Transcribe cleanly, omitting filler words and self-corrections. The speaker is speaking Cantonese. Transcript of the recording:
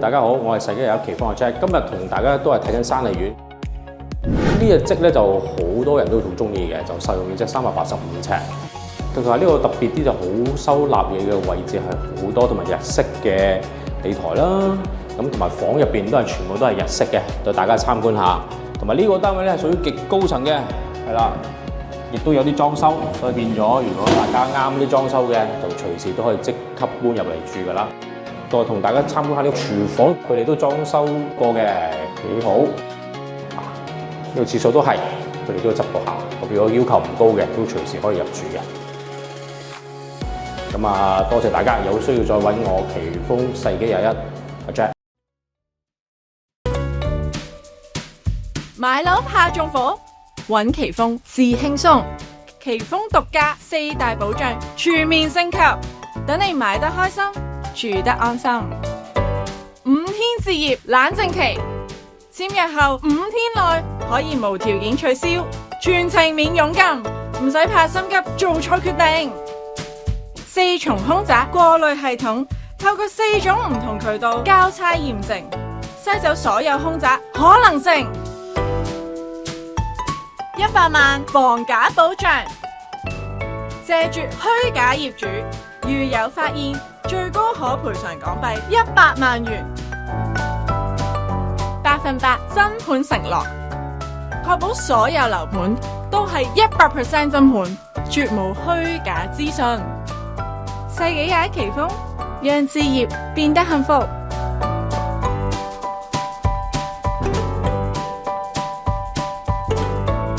大家好，我係世紀21期方阿 Jack， 今日同大家都係睇緊山梨苑。呢隻積咧就好多人都好中意嘅，就實用面積385尺，同埋呢個特別啲就好收納嘢嘅位置係好多，同埋日式嘅地台啦。咁同埋房入邊都係全部都係日式嘅，對大家參觀下。同埋呢個單位咧係屬於極高層嘅，係啦，亦都有啲裝修，所以變咗如果大家啱啲裝修嘅，就隨時都可以即刻搬入嚟住噶啦。再同大家參觀下呢個廚房，佢哋都裝修過嘅，幾好。呢個廁所都係，佢哋都執過下。如果要求唔高嘅，都隨時可以入住嘅。咁啊，多謝大家，有需要再揾我奇豐世紀21阿 Jack。買樓怕縱火，揾奇豐至輕鬆。奇豐獨家4大保障，全面升級，等你買得開心，住得安心。5天置業冷靜期，簽約後5天內可以無條件取消，全程免佣金，唔使怕心急做錯決定。4重空宅過濾系統，透過4種唔同渠道交叉驗證，篩走所有空宅可能性。100萬房價保障，謝絕虛假業主，如有發現，最高可賠償港幣100萬元。100%真盤承諾，確保所有樓盤都係100% 真盤，絕無虛假資訊。世紀21奇豐，讓置業變得幸福。